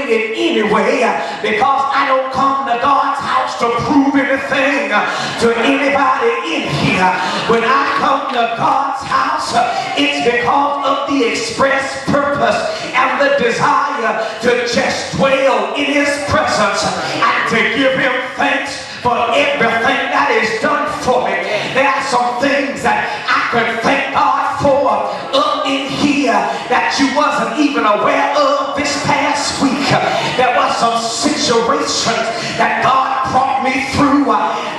it anyway, because I don't come to God's house to prove anything to anybody in here. When I come to God's house, it's because of the express purpose and the desire to just dwell in his presence and to give him thanks for everything that is done for me. There are some things that I could thank God for up in here that you wasn't even aware of this past week. There was some situations that God brought me through.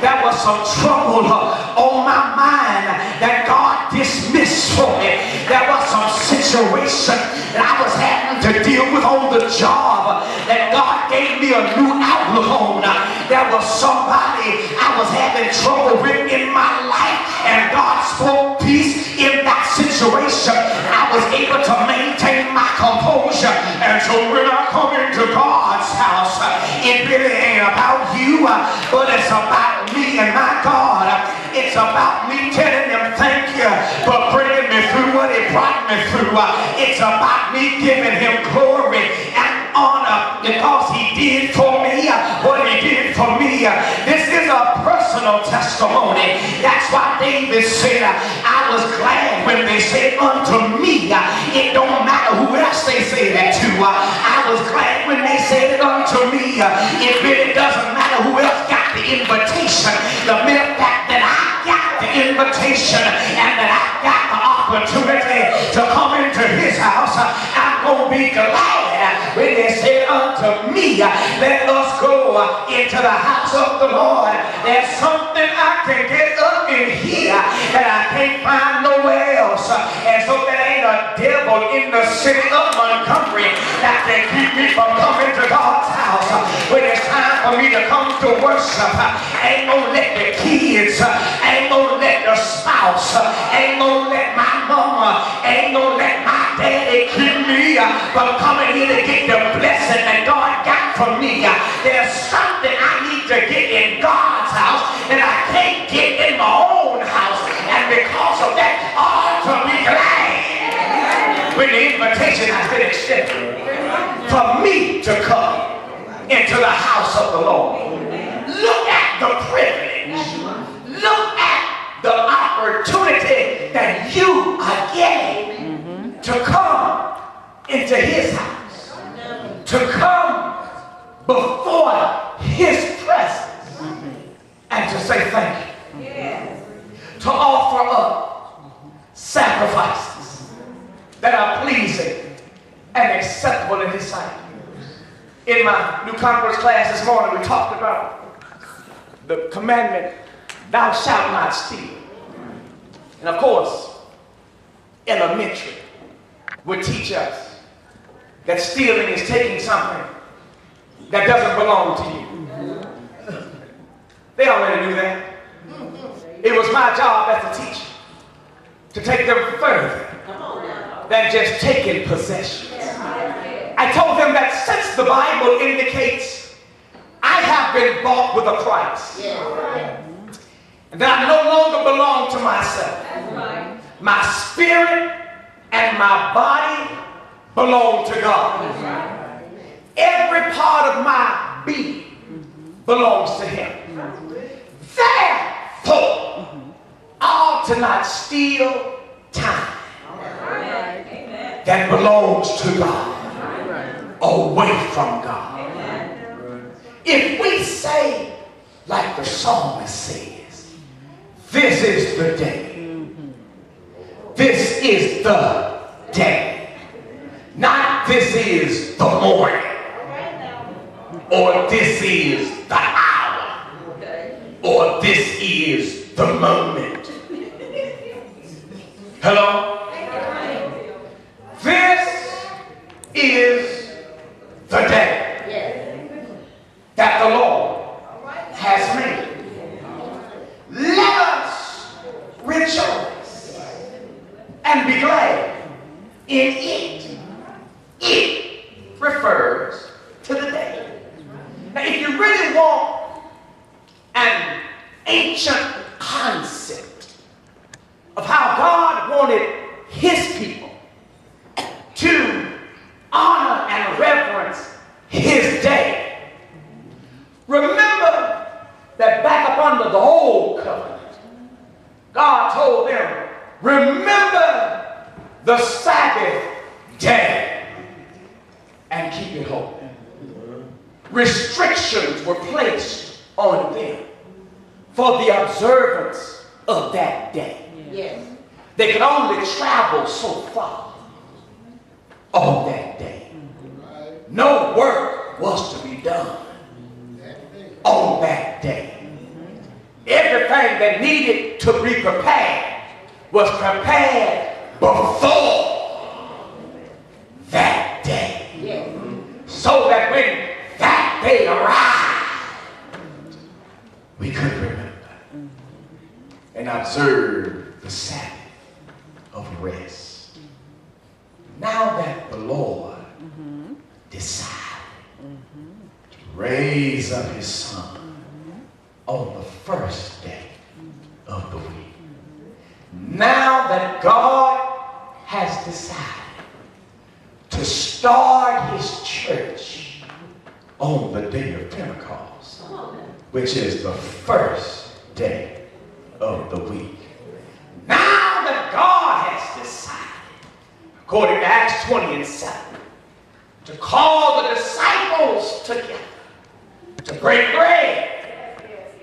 There was some trouble on my mind that God dismissed for me. There was some situation that I was having to deal with on the job that God gave me a new outlook on. There was somebody I was having trouble with in my life, and God spoke peace in that situation. I was able to maintain my composure. And so when I come into God's house, it really ain't about you, but it's about me and my God. It's about me telling him thank you for bringing me through what he brought me through. It's about me giving him glory and honor because he did for me what he did for me. This is a personal testimony. That's why David said, I was glad when they said unto me. It don't matter who else they say that to. I was glad when they said it unto me. It really doesn't matter who else got the invitation. The mere fact that I got the invitation and that I got the opportunity to come into his house, I'm going to be glad when they said unto me, let us go into the house of the Lord. There's something I can get up in here that I can't find nowhere else. And so there ain't a devil in the city of Montgomery that can keep me from coming to God's house. When it's time for me to come to worship, ain't gonna let the kids, ain't gonna let the spouse, ain't gonna let my mama, ain't gonna let my daddy keep me from coming here to get the blessing that God got from me. There's something I need to get in God's house that I can't get in my own house, and because of that, I ought to be glad when the invitation has been extended for me to come into the house of the Lord. Look at the privilege. Look at the opportunity that you are getting to come into his house, to come before his presence and to say thank you, to offer up sacrifices that are pleasing and acceptable in his sight. In my new conference class this morning, we talked about the commandment, thou shalt not steal. And of course, elementary would teach us that stealing is taking something that doesn't belong to you. They already knew that. It was my job as a teacher to take them further than just taking possessions. I told them that since the Bible indicates I have been bought with a price, and that I no longer belong to myself. My spirit and my body belong to God. Every part of my being belongs to him. Therefore, I ought to not steal time that belongs to God away from God. If we say, like the psalmist says, this is the day. This is the day. Not this is the morning. Or this is the hour. Or this is the moment. Hello? This is the day that the Lord has made. Let us rejoice and be glad in it. It refers to the day. Now, if you really want an ancient concept of how God wanted his people to honor and reverence his keep it holy. Restrictions were placed on them for the observance of that day. Yes. They could only travel so far on that day. No work was to be done on that day. Everything that needed to be prepared was prepared before that day. Yes. So that when that day arrived, we could remember and observe the Sabbath of rest. Now that the Lord decided to raise up his son on the first day of the week. Now that God has decided to start his church on the day of Pentecost, which is the first day of the week. Now that God has decided, according to Acts 20:7, to call the disciples together to break bread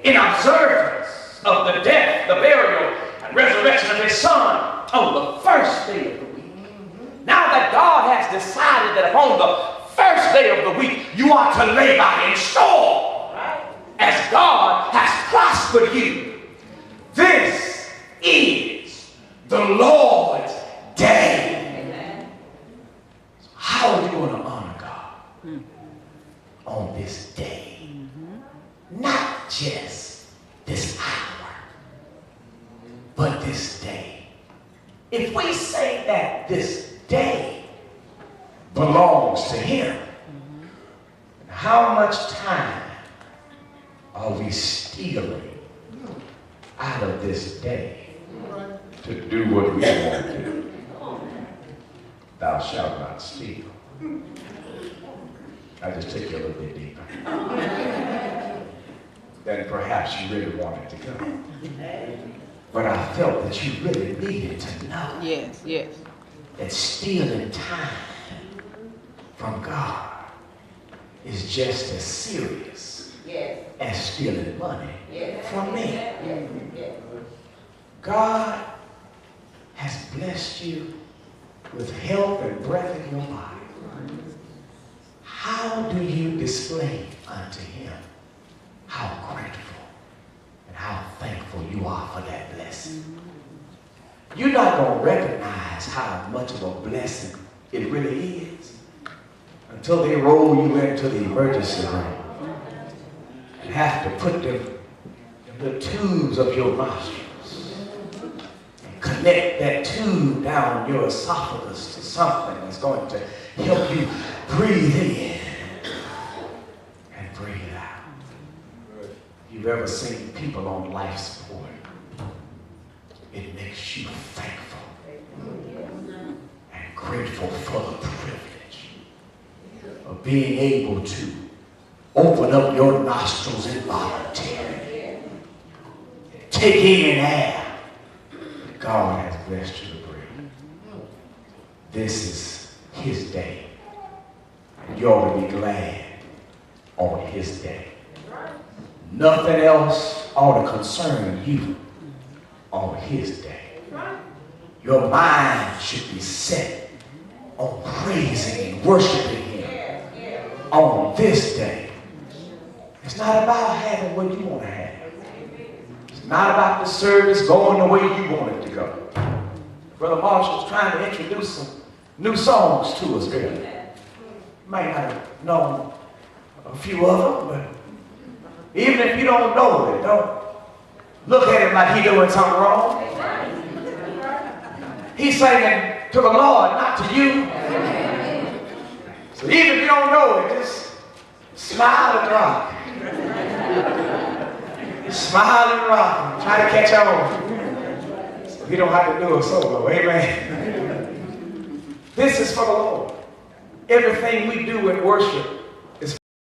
in observance of the death, the burial, and resurrection of his son on the first day of the week. Now that God has decided that upon the first day of the week, you are to lay by in store, as God has prospered you. This is the Lord's day. Amen. So how are you going to honor God on this day? Not just this hour, but this day. If we say that this day belongs to him, how much time are we stealing out of this day to do what we want to do? Thou shalt not steal. I just take you a little bit deeper than perhaps you really wanted to go. But I felt that you really needed to know. Yes, yes. That stealing time from God is just as serious as stealing money from me. God has blessed you with health and breath in your body. How do you display unto him how grateful and how thankful you are for that blessing? You're not going to recognize how much of a blessing it really is until they roll you into the emergency room and have to put the tubes of your nostrils and connect that tube down your esophagus to something that's going to help you breathe in and breathe out. You've ever seen people on life support? It makes you thankful and grateful for the privilege of being able to open up your nostrils involuntarily and take in air that God has blessed you to breathe. This is his day, and you ought to be glad on his day. Nothing else ought to concern you on his day. Your mind should be set on praising and worshiping him on this day. It's not about having what you want to have. It's not about the service going the way you want it to go. Brother Marshall's trying to introduce some new songs to us earlier. You might not have known a few of them, but even if you don't know it, don't look at him like he's doing something wrong. He's singing to the Lord, not to you. So even if you don't know it, just smile and rock. Smile and rock. Try to catch on. So he don't have to do a solo. Amen. This is for the Lord. Everything we do in worship